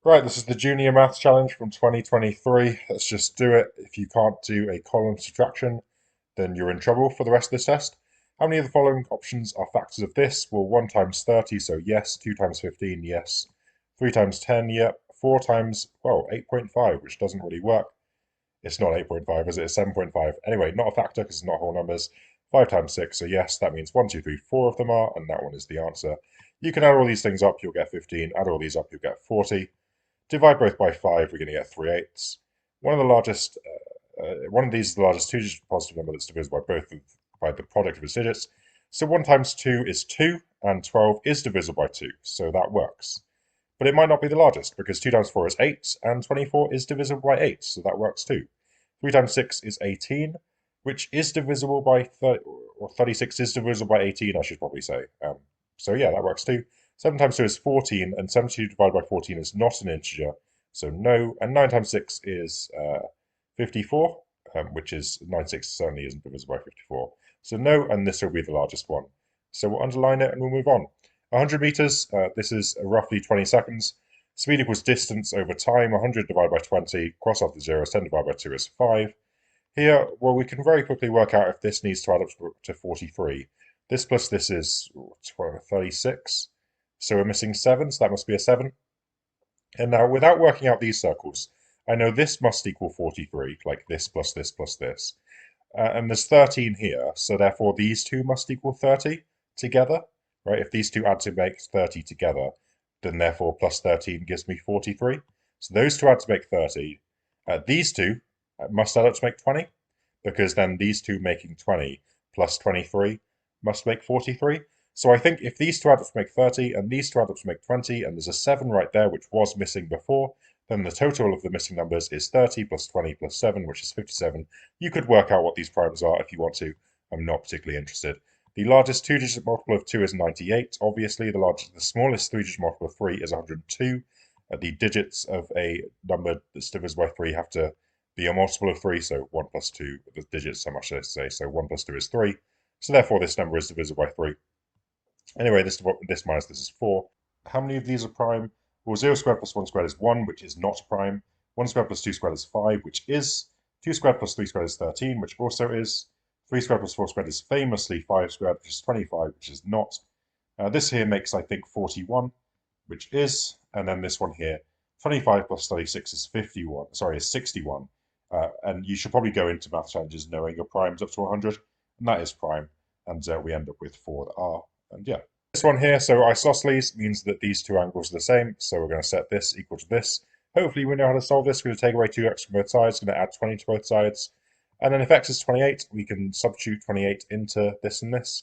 Right, this is the Junior Maths Challenge from 2023. Let's just do it. If you can't do a column subtraction, then you're in trouble for the rest of this test. How many of the following options are factors of this? Well, 1 times 30, so yes. 2 times 15, yes. 3 times 10, yep. 4 times, well, 8.5, which doesn't really work. It's not 8.5, is it? It's 7.5. Anyway, not a factor because it's not whole numbers. 5 times 6, so yes, that means 1, 2, 3, 4 of them are, and that one is the answer. You can add all these things up, you'll get 15. Add all these up, you'll get 40. Divide both by 5, we're going to get 3/8. One of these is the largest two-digit positive number that's divisible by the product of its digits. So 1 times 2 is 2, and 12 is divisible by 2, so that works. But it might not be the largest, because 2 times 4 is 8, and 24 is divisible by 8, so that works too. 3 times 6 is 18, which is divisible by 30, or 36 is divisible by 18, I should probably say. So yeah, that works too. 7 times 2 is 14, and 72 divided by 14 is not an integer, so no. And 9 times 6 is 54, which is 96 certainly isn't divisible by 54. So no, and this will be the largest one. So we'll underline it and we'll move on. 100 meters, this is roughly 20 seconds. Speed equals distance over time. 100 divided by 20, cross off the zeros, 10 divided by 2 is 5. Here, well, we can very quickly work out if this needs to add up to 43. This plus this is 36. So we're missing 7, so that must be a 7. And now, without working out these circles, I know this must equal 43, like this plus this plus this. And there's 13 here, so therefore these two must equal 30 together, right? If these two add to make 30 together, then therefore plus 13 gives me 43. So those two add to make 30. These two must add up to make 20, because then these two making 20 plus 23 must make 43. So I think if these two add up to make 30 and these two add up to make 20, and there's a 7 right there which was missing before, then the total of the missing numbers is 30 plus 20 plus 7, which is 57. You could work out what these primes are if you want to. I'm not particularly interested. The largest two-digit multiple of 2 is 98. Obviously, the smallest three-digit multiple of 3 is 102. The digits of a number that's divisible by 3 have to be a multiple of 3, so 1 plus 2, the digits, how much should I say? So 1 plus 2 is 3. So therefore, this number is divisible by 3. Anyway, this minus this is 4. How many of these are prime? Well, 0 squared plus 1 squared is 1, which is not prime. 1 squared plus 2 squared is 5, which is. 2 squared plus 3 squared is 13, which also is. 3 squared plus 4 squared is famously 5 squared, which is 25, which is not. This here makes, I think, 41, which is. And then this one here, 25 plus 36 is 51. Sorry, is 61. And you should probably go into math challenges knowing your primes up to 100, and that is prime. And we end up with 4 that are. And yeah. This one here, so isosceles means that these two angles are the same, so we're going to set this equal to this. Hopefully we know how to solve this. We're going to take away 2x from both sides, going to add 20 to both sides. And then if x is 28, we can substitute 28 into this and this.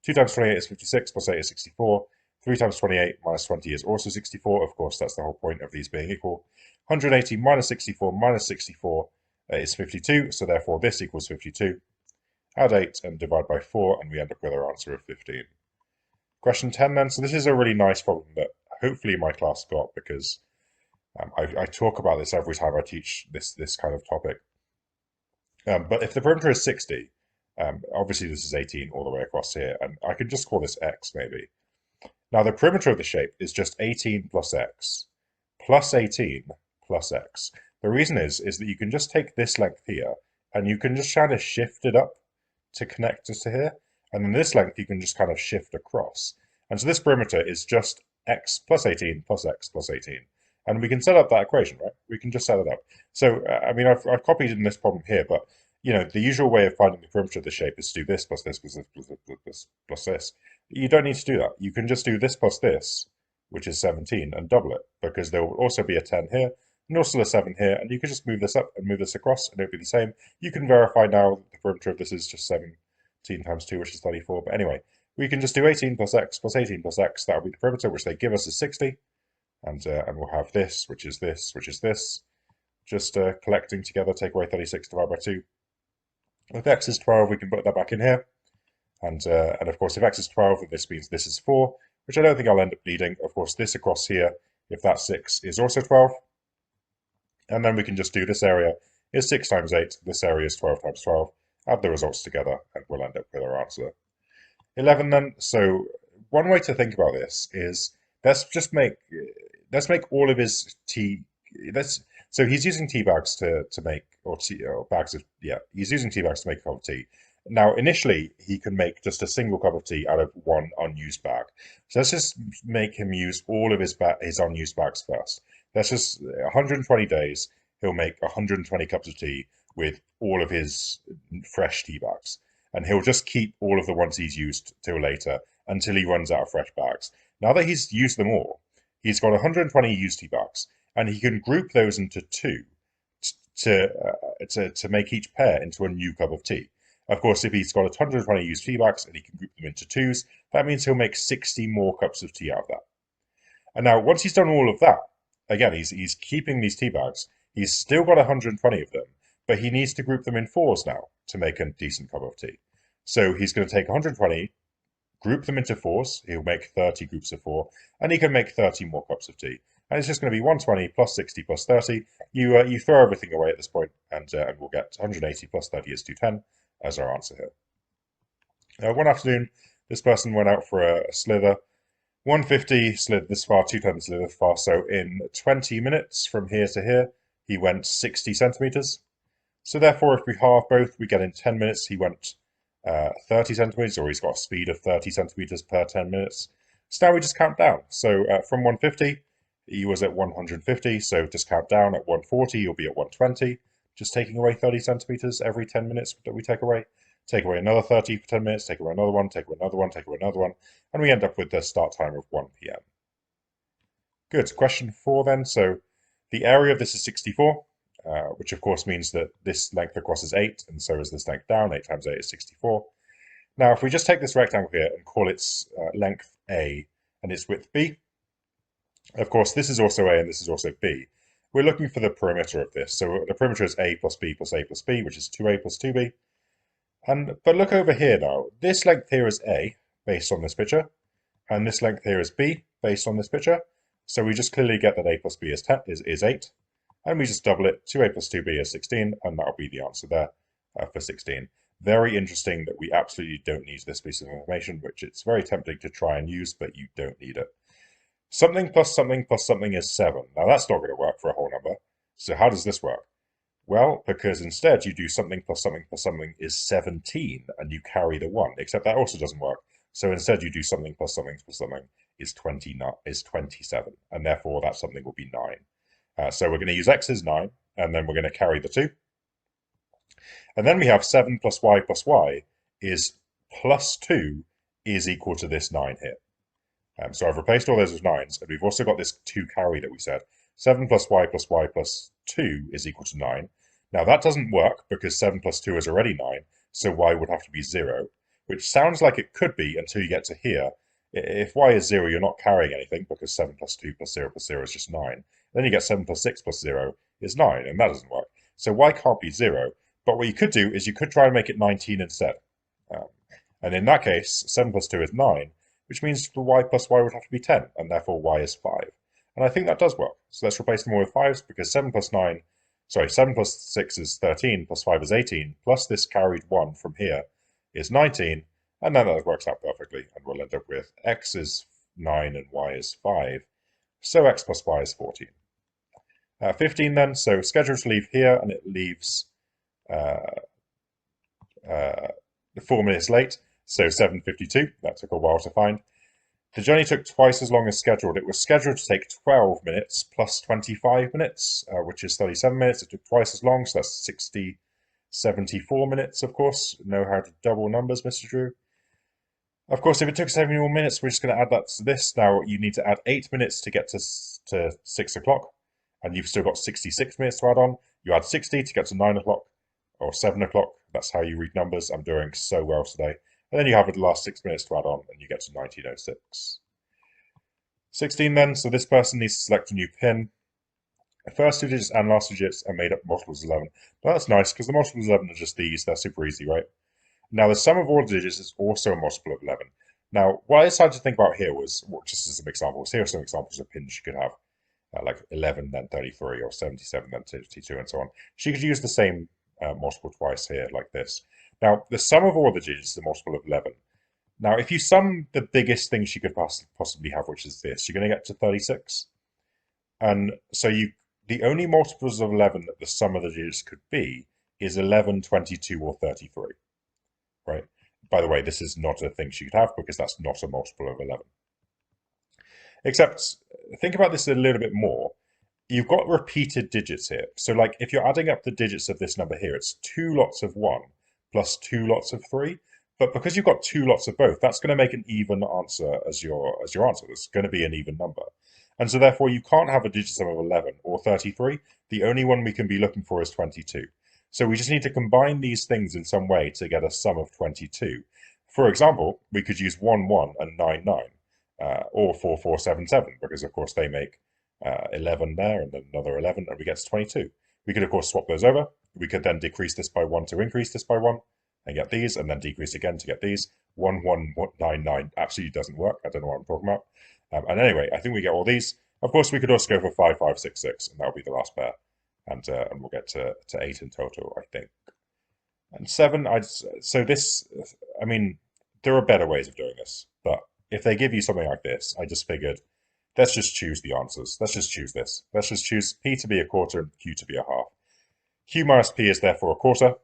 2 times 28 is 56, plus 8 is 64. 3 times 28 minus 20 is also 64. Of course, that's the whole point of these being equal. 180 minus 64 is 52, so therefore this equals 52. Add 8 and divide by 4, and we end up with our answer of 15. Question 10 then. So this is a really nice problem that hopefully my class got, because I talk about this every time I teach this kind of topic. But if the perimeter is 60, obviously this is 18 all the way across here, and I could just call this x maybe. Now the perimeter of the shape is just 18 plus x plus 18 plus x. The reason is that you can just take this length here and you can just kind of shift it up to connect us to here. And then this length you can just kind of shift across. And so this perimeter is just x plus 18 plus x plus 18. And we can set up that equation, right? We can just set it up. So, I mean, I've copied in this problem here, but, you know, the usual way of finding the perimeter of the shape is to do this plus this plus this plus this plus this. You don't need to do that. You can just do this plus this, which is 17, and double it, because there will also be a 10 here, and also a 7 here, and you can just move this up and move this across, and it'll be the same. You can verify now that the perimeter of this is just 7 times 2, which is 34. But anyway, we can just do 18 plus x plus 18 plus x. That will be the perimeter, which they give us is 60. And we'll have this, which is this, which is this. Just collecting together, take away 36 divided by 2. If x is 12, we can put that back in here. And of course, if x is 12, then this means this is 4, which I don't think I'll end up needing. Of course, this across here, if that's 6, is also 12. And then we can just do this area is 6 times 8. This area is 12 times 12. Add the results together, and we'll end up with our answer. 11 then. So one way to think about this is let's let's make all of his tea. So he's using tea bags to make or bags of he's using tea bags to make a cup of tea. Now initially he can make just a single cup of tea out of one unused bag. So let's just make him use all of his unused bags first. Let's just 120 days he'll make 120 cups of tea with all of his fresh tea bags, and he'll just keep all of the ones he's used till later until he runs out of fresh bags. Now that he's used them all, he's got 120 used tea bags, and he can group those into two to make each pair into a new cup of tea. Of course, if he's got 120 used tea bags and he can group them into twos, that means he'll make 60 more cups of tea out of that. And now, once he's done all of that, again, he's keeping these tea bags. He's still got 120 of them, but he needs to group them in fours now to make a decent cup of tea. So he's going to take 120, group them into fours. He'll make 30 groups of four, and he can make 30 more cups of tea. And it's just going to be 120 plus 60 plus 30. You throw everything away at this point, and we'll get 180 plus 30 is 210 as our answer here. One afternoon, this person went out for a slither. 150 slid this far, 210 slid this far. So in 20 minutes from here to here, he went 60 centimeters. So therefore, if we halve both, we get in 10 minutes, he went 30 centimeters, or he's got a speed of 30 centimeters per 10 minutes. So now we just count down. So from 150, he was at 150. So just count down at 140, you'll be at 120. Just taking away 30 centimeters every 10 minutes that we take away. Take away another 30 for 10 minutes, take away another one, take away another one, take away another one, and we end up with the start time of 1 p.m. Good. Question 4 then. So the area of this is 64, which of course means that this length across is 8, and so is this length down. 8 times 8 is 64. Now, if we just take this rectangle here and call its length A and its width B, of course, this is also A and this is also B. We're looking for the perimeter of this. So the perimeter is A plus B plus A plus B, which is 2A plus 2B. But look over here now. This length here is A, based on this picture, and this length here is B, based on this picture. So we just clearly get that A plus B is 8, and we just double it. 2A plus 2B is 16, and that'll be the answer there for 16. Very interesting that we absolutely don't need this piece of information, which it's very tempting to try and use, but you don't need it. Something plus something plus something is 7. Now that's not going to work for a whole number. So how does this work? Well, because instead you do something plus something plus something is 17, and you carry the 1, except that also doesn't work. So instead you do something plus something plus something is 27, and therefore that something will be 9. So we're going to use x is 9, and then we're going to carry the 2. And then we have 7 plus y is plus 2 is equal to this 9 here. So I've replaced all those with 9s, and we've also got this 2 carry that we said. 7 plus y plus 2 is equal to 9. Now that doesn't work because 7 plus 2 is already 9, so y would have to be 0, which sounds like it could be until you get to here. If y is 0, you're not carrying anything because 7 plus 2 plus 0 is just 9. Then you get 7 plus 6 plus 0 is 9, and that doesn't work. So y can't be 0, but what you could do is you could try and make it 19 instead. And in that case, 7 plus 2 is 9, which means the y plus y would have to be 10, and therefore y is 5. And I think that does work. So let's replace them all with 5s, because 7 plus 6 is 13, plus 5 is 18, plus this carried 1 from here is 19, and then that works out perfectly, and we'll end up with x is 9 and y is 5. So x plus y is 14. 15 then, so scheduled to leave here, and it leaves 4 minutes late, so 7:52. That took a while to find. The journey took twice as long as scheduled. It was scheduled to take 12 minutes plus 25 minutes, which is 37 minutes. It took twice as long, so that's 74 minutes, of course. Know how to double numbers, Mr. Drew. Of course, if it took 70 more minutes, we're just going to add that to this. Now, you need to add 8 minutes to get to 6 o'clock, and you've still got 66 minutes to add on. You add 60 to get to 9 o'clock, or 7 o'clock. That's how you read numbers. I'm doing so well today. And then you have the last 6 minutes to add on, and you get to 1906. 16 then, so this person needs to select a new pin. The first 2 digits and last 2 digits are made up multiples of 11. Now that's nice, because the multiples of 11 are just these. They're super easy, right? Now the sum of all the digits is also a multiple of 11. Now, what I decided to think about here was, well, just as some examples, here are some examples of pins you could have, like 11, then 33, or 77, then 52, and so on. So you could use the same multiple twice here, like this. Now, the sum of all the digits is a multiple of 11. Now, if you sum the biggest things you could possibly have, which is this, you're going to get to 36. And so the only multiples of 11 that the sum of the digits could be is 11, 22, or 33, right? By the way, this is not a thing she could have because that's not a multiple of 11. Except, think about this a little bit more. You've got repeated digits here. So like if you're adding up the digits of this number here, it's 2 lots of 1 plus 2 lots of 3. But because you've got 2 lots of both, that's going to make an even answer as your answer. It's going to be an even number. And so therefore you can't have a digit sum of 11 or 33. The only one we can be looking for is 22. So we just need to combine these things in some way to get a sum of 22. For example, we could use 1, 1 and 9, 9. Or 4, 4, 7, 7, because of course they make 11 there and then another 11 and we get to 22. We could of course swap those over. We could then decrease this by 1 to increase this by 1 and get these, and then decrease again to get these. 1, 1, 9, 9 absolutely doesn't work. I don't know what I'm talking about. And anyway, I think we get all these. Of course, we could also go for 5, 5, 6, 6, and that'll be the last pair. And we'll get to 8 in total, I think. And 7, so this, I mean, there are better ways of doing this, but if they give you something like this, I just figured, let's just choose the answers. Let's just choose this. Let's just choose P to be a quarter and Q to be a half. Q minus P is therefore a quarter.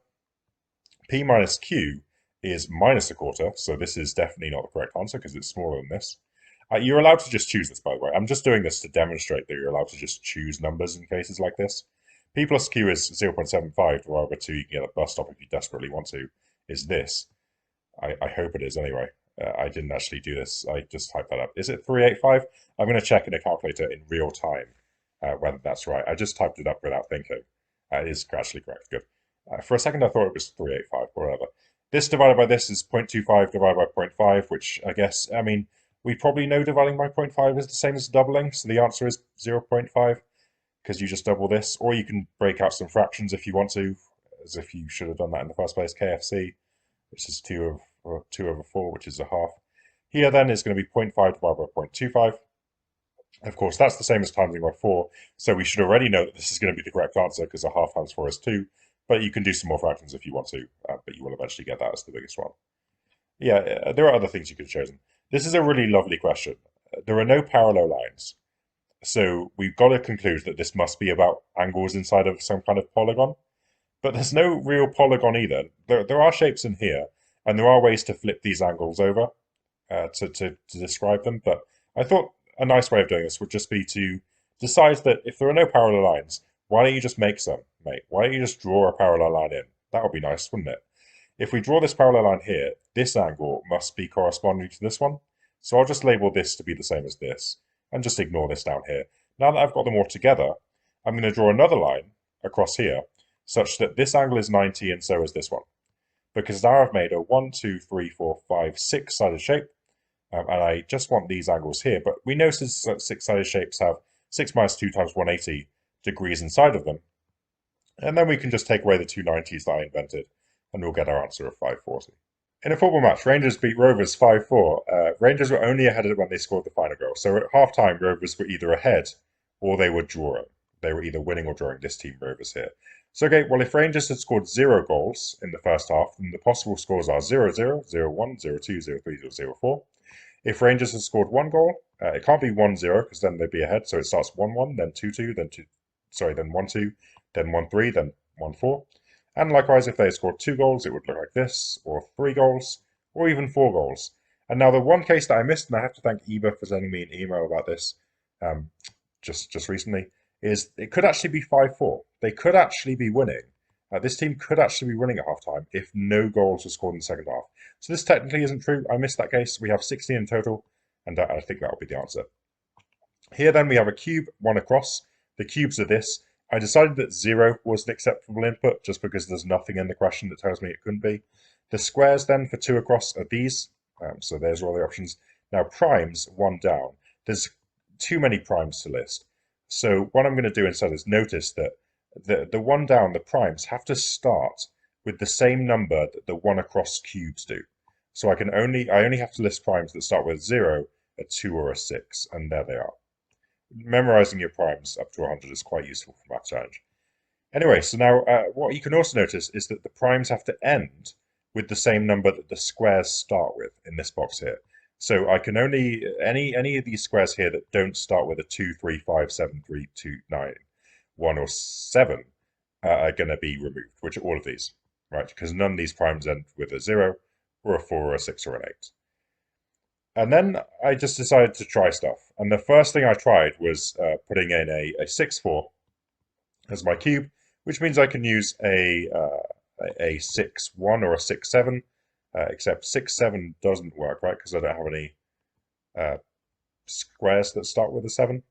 P minus Q is minus a quarter, so this is definitely not the correct answer because it's smaller than this. You're allowed to just choose this, by the way. I'm just doing this to demonstrate that you're allowed to just choose numbers in cases like this. P plus Q is 0.75 divided by 2. You can get a bus stop if you desperately want to, is this. I hope it is anyway. I didn't actually do this. I just typed that up. Is it 385? I'm going to check in a calculator in real time whether that's right. I just typed it up without thinking. It is actually correct. Good. For a second, I thought it was 385, whatever. This divided by this is 0.25 divided by 0.5, which I guess, I mean, we probably know dividing by 0.5 is the same as doubling, so the answer is 0.5, because you just double this, or you can break out some fractions if you want to, as if you should have done that in the first place. KFC, which is 2 over 4, which is a half. Here then is going to be 0.5 divided by 0.25. Of course, that's the same as timesing by 4, so we should already know that this is going to be the correct answer because a half times 4 is 2, but you can do some more fractions if you want to, but you will eventually get that as the biggest one. Yeah, there are other things you could have chosen. This is a really lovely question. There are no parallel lines, so we've got to conclude that this must be about angles inside of some kind of polygon, but there's no real polygon either. There are shapes in here, and there are ways to flip these angles over to describe them, but I thought a nice way of doing this would just be to decide that if there are no parallel lines, why don't you just make some, mate? Why don't you just draw a parallel line in? That would be nice, wouldn't it? If we draw this parallel line here, this angle must be corresponding to this one. So I'll just label this to be the same as this, and just ignore this down here. Now that I've got them all together, I'm going to draw another line across here, such that this angle is 90 and so is this one. Because now I've made a 1, 2, 3, 4, 5, 6-sided shape, and I just want these angles here. But we know since 6-sided shapes have 6 minus 2 times 180 degrees inside of them. And then we can just take away the two 90s that I invented, and we'll get our answer of 540. In a football match, Rangers beat Rovers 5-4. Rangers were only ahead when they scored the final goal. So at half-time, Rovers were either ahead or they were drawing. They were either winning or drawing, this team Rovers here. So, okay, well, if Rangers had scored 0 goals in the first half, then the possible scores are 0-0, 0-1, 0-2, 0-3, 0-4. If Rangers had scored 1 goal, it can't be 1-0 because then they'd be ahead. So it starts 1-1, then 2-2, then 1-2, then 1-3, then 1-4. And likewise, if they had scored 2 goals, it would look like this, or 3 goals, or even 4 goals. And now the one case that I missed, and I have to thank Eva for sending me an email about this just recently, is it could actually be 5-4. They could actually be winning. This team could actually be winning at halftime if no goals were scored in the second half. So this technically isn't true. I missed that case. We have 16 in total, and I think that will be the answer. Here then we have a cube, one across. The cubes are this. I decided that 0 was an acceptable input just because there's nothing in the question that tells me it couldn't be. The squares then for 2 across are these. So there's all the options. Now primes, 1 down. There's too many primes to list. So what I'm going to do instead is notice that the 1 down, the primes, have to start with the same number that the 1 across cubes do. So I only have to list primes that start with 0, a 2, or a 6, and there they are. Memorizing your primes up to 100 is quite useful for Math Challenge. Anyway, so now what you can also notice is that the primes have to end with the same number that the squares start with in this box here. So I can only, any of these squares here that don't start with a 2, 3, 5, 7, 3, 2, 9, 1, or 7 are going to be removed, which are all of these, right? Because none of these primes end with a 0, or a 4, or a 6, or an 8. And then I just decided to try stuff. And the first thing I tried was putting in a 6, 4 as my cube, which means I can use a 6, 1 or a 6, 7, except 6, 7 doesn't work, right? Because I don't have any uh, squares that start with a 7.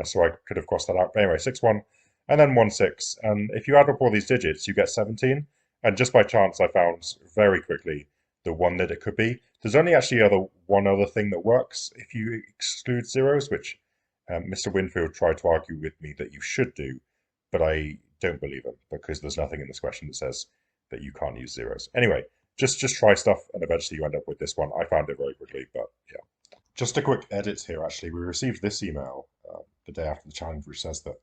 So I could have crossed that out. But anyway, 6, 1, and then 1, 6. And if you add up all these digits, you get 17. And just by chance, I found very quickly the one that it could be. There's only actually one other thing that works if you exclude zeros, which Mr. Winfield tried to argue with me that you should do, but I don't believe him because there's nothing in this question that says that you can't use zeros. Anyway, just try stuff and eventually you end up with this one. I found it very quickly, but yeah. Just a quick edit here, actually. We received this email the day after the challenge, which says that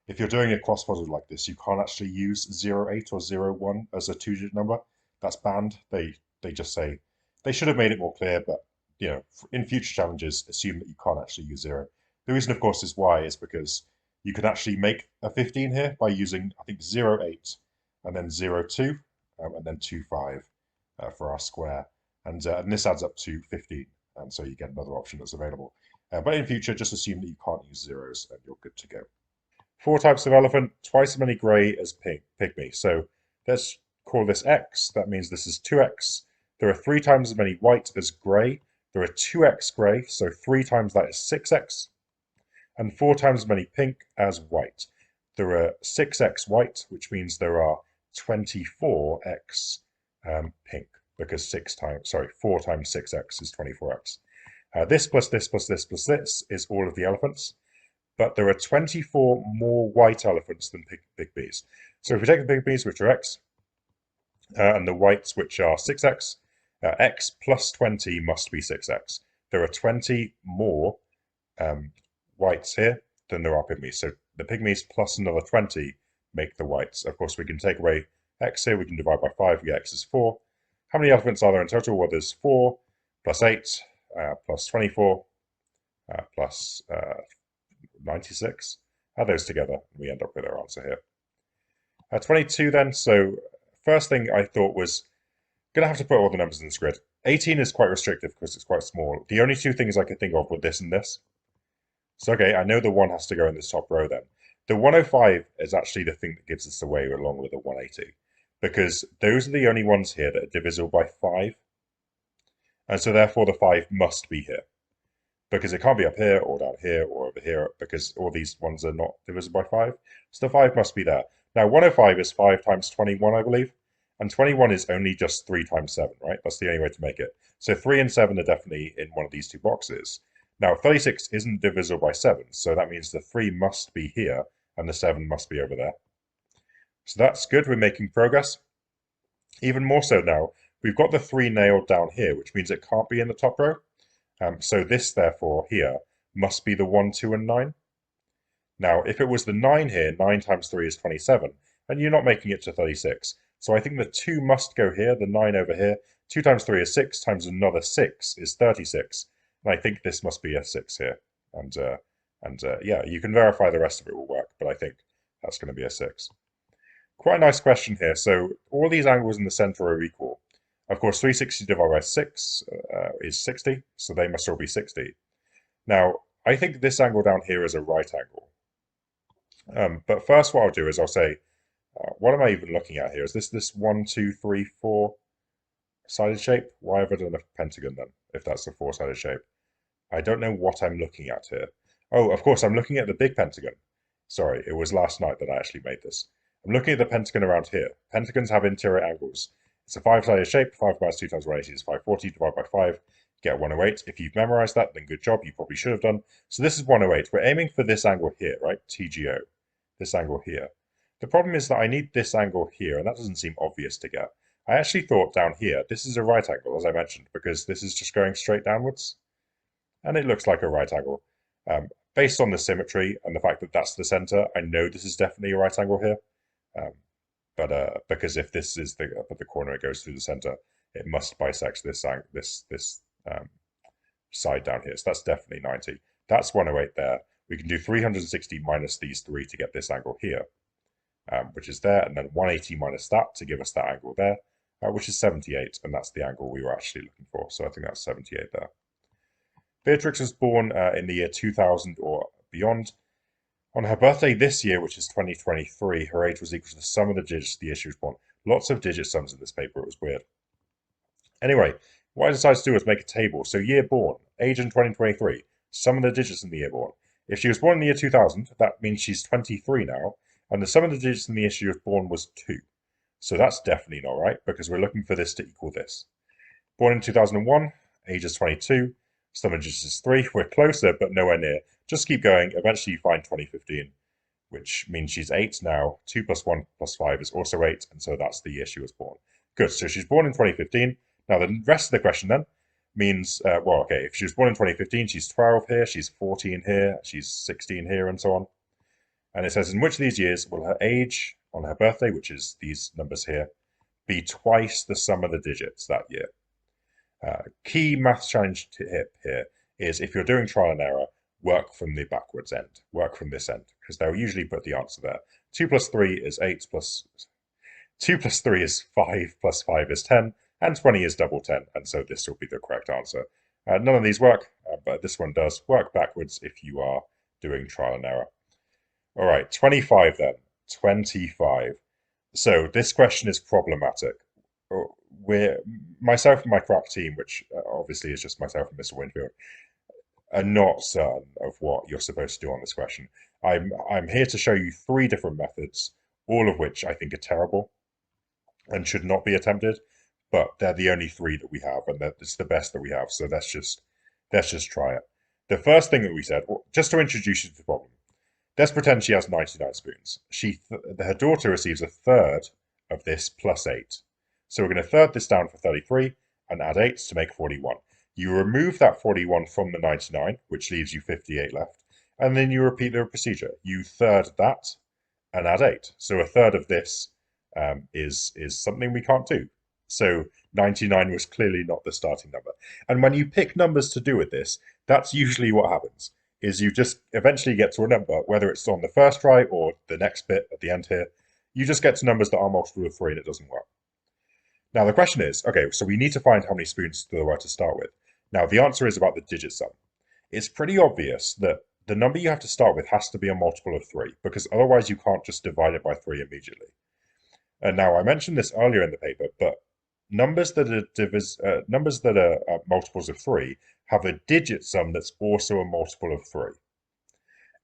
if you're doing a cross puzzle like this, you can't actually use 08 or 01 as a two-digit number. That's banned. They just say they should have made it more clear, but you know, in future challenges, assume that you can't actually use 0. The reason, of course, is why is because you can actually make a 15 here by using, I think, 08 and then 02 and then 25 for our square. And this adds up to 15. And so you get another option that's available. But in future, just assume that you can't use zeros and you're good to go. 4 types of elephant, twice as many grey as pygmy. So let's call this X. That means this is 2X. There are 3 times as many white as grey. There are 2X grey, so 3 times that is 6X. And 4 times as many pink as white. There are 6X white, which means there are 24X pink, because 4 times 6X is 24X. This plus this plus this plus this is all of the elephants, but there are 24 more white elephants than big Bs. So if we take the big Bs, which are X, and the whites, which are 6X, X plus 20 must be 6X. There are 20 more whites here than there are pygmies. So the pygmies plus another 20 make the whites. Of course, we can take away X here. We can divide by 5. We get X is 4. How many elephants are there in total? Well, there's 4 plus 8 plus 24 plus 96. Add those together, and we end up with our answer here. 22 then. So first thing I thought was going to have to put all the numbers in this grid. 18 is quite restrictive because it's quite small. The only 2 things I could think of were this and this. So okay, I know the 1 has to go in this top row then. The 105 is actually the thing that gives us away along with the 180, because those are the only ones here that are divisible by 5. And so therefore the 5 must be here, because it can't be up here or down here or over here, because all these ones are not divisible by 5. So the 5 must be there. Now 105 is 5 times 21, I believe, and 21 is only just 3 times 7, right? That's the only way to make it. So 3 and 7 are definitely in one of these 2 boxes. Now 36 isn't divisible by 7, so that means the 3 must be here and the 7 must be over there. So that's good, we're making progress. Even more so now, we've got the 3 nailed down here, which means it can't be in the top row. So this, therefore, here must be the 1, 2, and 9. Now, if it was the 9 here, 9 times 3 is 27, and you're not making it to 36. So I think the 2 must go here, the 9 over here. 2 times 3 is 6, times another 6 is 36. And I think this must be a 6 here. And yeah, you can verify the rest of it will work, but I think that's going to be a 6. Quite a nice question here. So all these angles in the center are equal. Of course, 360 divided by 6 is 60, so they must all be 60. Now, I think this angle down here is a right angle. But first what I'll do is I'll say, what am I even looking at here? Is this 1, 2, 3, 4 sided shape? Why have I done a pentagon then, if that's a 4-sided shape? I don't know what I'm looking at here. Oh, of course, I'm looking at the big pentagon. Sorry, it was last night that I actually made this. I'm looking at the pentagon around here. Pentagons have interior angles. It's a 5-sided shape. 5 minus 2 times 180 is 540. Divided by 5, get 108. If you've memorized that, then good job. You probably should have done. So this is 108. We're aiming for this angle here, right? TGO. This angle here. The problem is that I need this angle here, and that doesn't seem obvious to get. I actually thought down here, this is a right angle, as I mentioned, because this is just going straight downwards. And it looks like a right angle. Based on the symmetry and the fact that that's the center, I know this is definitely a right angle here. Because if this is the corner it goes through the center, it must bisect this side down here. So that's definitely 90. That's 108 there. We can do 360 minus these three to get this angle here, which is there, and then 180 minus that to give us that angle there, which is 78, and that's the angle we were actually looking for. So I think that's 78 there. Beatrix was born in the year 2000 or beyond. On her birthday this year, which is 2023, her age was equal to the sum of the digits of the year she was born. Lots of digit sums in this paper. It was weird. Anyway, what I decided to do was make a table. So year born, age in 2023, sum of the digits in the year born. If she was born in the year 2000, that means she's 23 now, and the sum of the digits in the year she was born was 2. So that's definitely not right, because we're looking for this to equal this. Born in 2001, age is 22, sum of digits is 3. We're closer, but nowhere near. Just keep going. Eventually you find 2015, which means she's 8 now. 2 plus 1 plus 5 is also 8, and so that's the year she was born. Good, so she's born in 2015. Now the rest of the question then means, well, okay, if she was born in 2015, she's 12 here, she's 14 here, she's 16 here, and so on. And it says, in which of these years will her age on her birthday, which is these numbers here, be twice the sum of the digits that year? Key maths challenge tip here is, if you're doing trial and error, work from the backwards end. Work from this end, because they'll usually put the answer there. 2 plus 3 is 8 plus 2 plus 3 is 5 plus 5 is 10, and 20 is double 10, and so this will be the correct answer. None of these work, but this one does. Work backwards if you are doing trial and error. All right, 25 then. 25. So this question is problematic. Myself and my crack team, which obviously is just myself and Mr. Winfield, are not certain of what you're supposed to do on this question. I'm here to show you 3 different methods, all of which I think are terrible and should not be attempted, but they're the only 3 that we have, and it's the best that we have. So let's just try it. The first thing that we said, well, just to introduce you to the problem, let's pretend she has 99 spoons. Her daughter receives a third of this plus 8. So we're going to third this down for 33 and add 8 to make 41. You remove that 41 from the 99, which leaves you 58 left, and then you repeat the procedure. You third that and add 8. So a third of this is something we can't do. So 99 was clearly not the starting number. And when you pick numbers to do with this, that's usually what happens, is you just eventually get to a number, whether it's on the first try or the next bit at the end here, you just get to numbers that are multiple of 3 and it doesn't work. Now the question is, okay, so we need to find how many spoons there were to start with. Now the answer is about the digit sum. It's pretty obvious that the number you have to start with has to be a multiple of 3, because otherwise you can't just divide it by 3 immediately. And now I mentioned this earlier in the paper, but numbers that are multiples of 3 have a digit sum that's also a multiple of 3.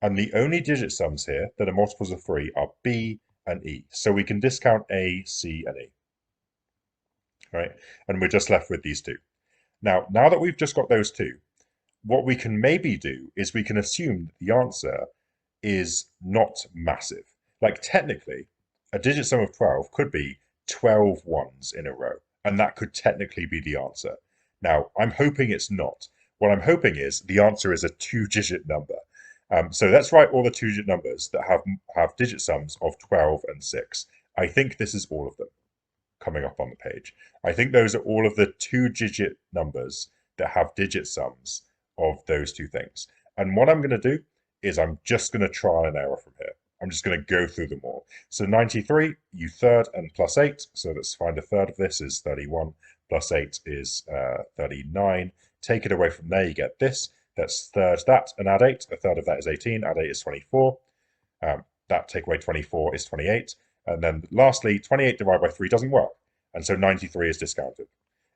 And the only digit sums here that are multiples of 3 are B and E. So we can discount A, C, and E. Right? And we're just left with these 2. Now that we've just got those 2, what we can maybe do is we can assume that the answer is not massive. Like technically, a digit sum of 12 could be 12 ones in a row, and that could technically be the answer. Now, I'm hoping it's not. What I'm hoping is the answer is a 2-digit number. So let's write all the 2-digit numbers that have digit sums of 12 and 6. I think this is all of them coming up on the page. I think those are all of the 2-digit numbers that have digit sums of those 2 things. And what I'm going to do is I'm just going to try and error from here. I'm just going to go through them all. So 93, you third and plus 8. So let's find a third of this is 31. Plus 8 is 39. Take it away from there, you get this. Let's third that and add 8. A third of that is 18. Add 8 is 24. That take away 24 is 28. And then lastly, 28 divided by 3 doesn't work. And so 93 is discounted.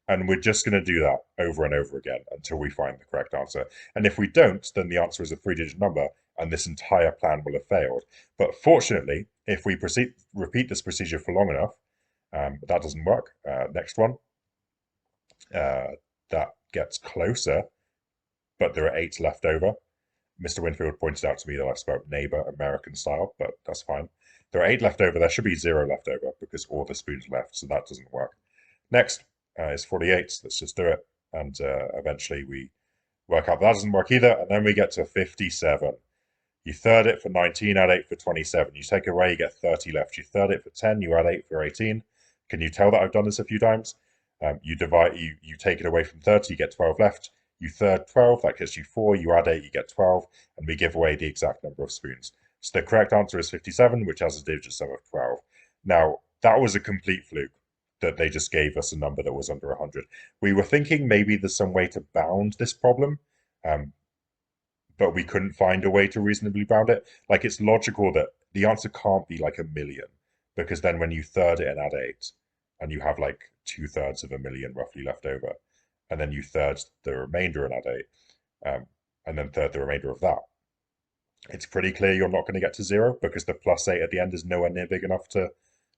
And we're just going to do that over and over again until we find the correct answer. And if we don't, then the answer is a 3-digit number, and this entire plan will have failed. But fortunately, if we repeat this procedure for long enough, that doesn't work. Next one. That gets closer, but there are 8 left over. Mr. Winfield pointed out to me that I spoke neighbor American style, but that's fine. There are 8 left over. There should be 0 left over because all the spoons left, so that doesn't work. Next is 48. Let's just do it, and eventually we work out that doesn't work either, and then we get to 57. You third it for 19, add 8 for 27. You take away, you get 30 left. You third it for 10, you add 8 for 18. Can you tell that I've done this a few times? You take it away from 30, you get 12 left. You third 12, that gets you 4, you add 8, you get 12, and we give away the exact number of spoons. So the correct answer is 57, which has a digit sum of 12. Now, that was a complete fluke that they just gave us a number that was under 100. We were thinking maybe there's some way to bound this problem, but we couldn't find a way to reasonably bound it. Like, it's logical that the answer can't be like a million, because then when you third it and add 8, and you have like 2/3 of a million roughly left over, and then you third the remainder and add 8, and then third the remainder of that, it's pretty clear you're not going to get to 0, because the +8 at the end is nowhere near big enough to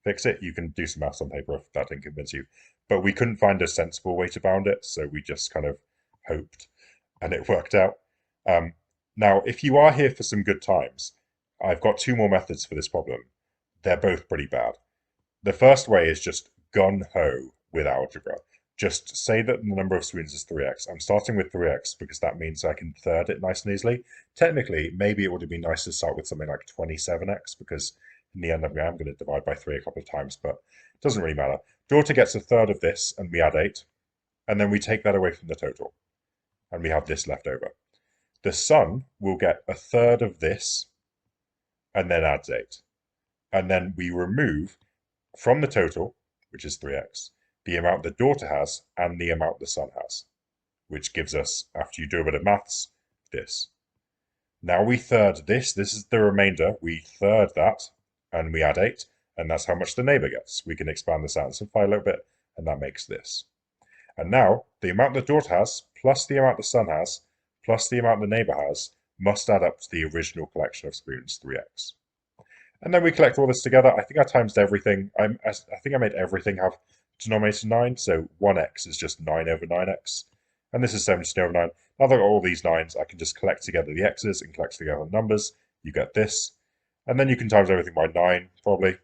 fix it. You can do some maths on paper if that didn't convince you. But we couldn't find a sensible way to bound it, so we just kind of hoped, and it worked out. Now, if you are here for some good times, I've got 2 more methods for this problem. They're both pretty bad. The first way is just gun-ho with algebra. Just say that the number of spoons is 3x. I'm starting with 3x because that means I can third it nice and easily. Technically, maybe it would have been nice to start with something like 27x, because in the end I'm going to divide by 3 a couple of times, but it doesn't really matter. Daughter gets a third of this, and we add 8, and then we take that away from the total, and we have this left over. The son will get a third of this, and then adds 8. And then we remove from the total, which is 3x, the amount the daughter has and the amount the son has, which gives us, after you do a bit of maths, this. Now we third this. This is the remainder. We third that, and we add 8, and that's how much the neighbor gets. We can expand this out and simplify a little bit, and that makes this. And now, the amount the daughter has, plus the amount the son has, plus the amount the neighbor has, must add up to the original collection of spoons, 3x. And then we collect all this together. I think I times everything. I think I made everything have denominator 9, so 1x is just 9 over 9x. And this is 17 over 9. Now that I've got all these 9s, I can just collect together the x's and collect together the numbers. You get this. And then you can times everything by 9, probably.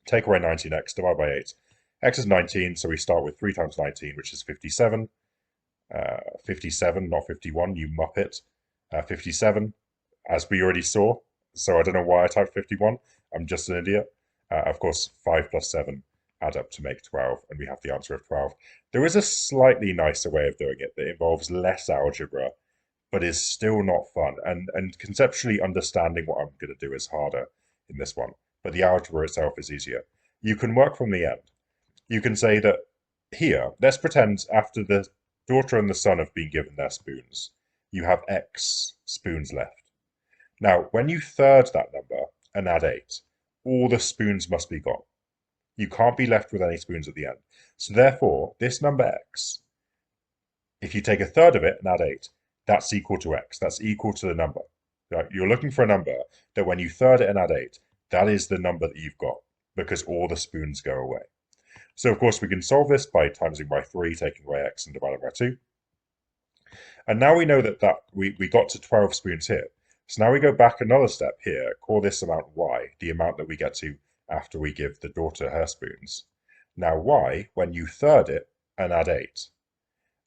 Take away 19x, divide by 8. X is 19, so we start with 3 times 19, which is 57. 57, not 51, you muppet. 57, as we already saw. So I don't know why I typed 51. I'm just an idiot. Of course, 5 plus 7 add up to make 12, and we have the answer of 12. There is a slightly nicer way of doing it that involves less algebra, but is still not fun. And conceptually understanding what I'm going to do is harder in this one. But the algebra itself is easier. You can work from the end. You can say that here, let's pretend after the daughter and the son have been given their spoons, you have x spoons left. Now, when you third that number and add 8, all the spoons must be gone. You can't be left with any spoons at the end. So therefore, this number x, if you take a third of it and add 8, that's equal to x. That's equal to the number. Right? You're looking for a number that when you third it and add 8, that is the number that you've got, because all the spoons go away. So of course we can solve this by timesing by 3, taking away x and dividing by 2. And now we know that we got to 12 spoons here. So now we go back another step here, call this amount y, the amount that we get to after we give the daughter her spoons. Now y, when you third it and add 8,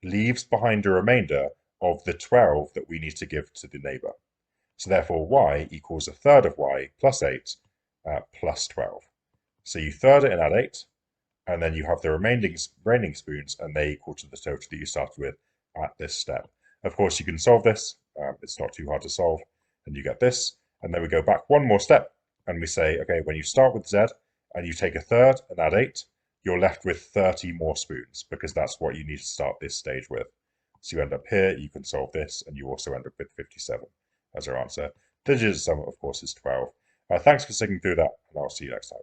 leaves behind a remainder of the 12 that we need to give to the neighbor. So therefore y equals a third of y plus 8 plus 12. So you third it and add 8, and then you have the remaining spoons, and they equal to the total that you started with at this step. Of course, you can solve this. It's not too hard to solve. And you get this, and then we go back one more step, and we say, okay, when you start with z, and you take a third and add 8, you're left with 30 more spoons, because that's what you need to start this stage with. So you end up here, you can solve this, and you also end up with 57 as our answer. The digit sum, of course, is 12. Thanks for sticking through that, and I'll see you next time.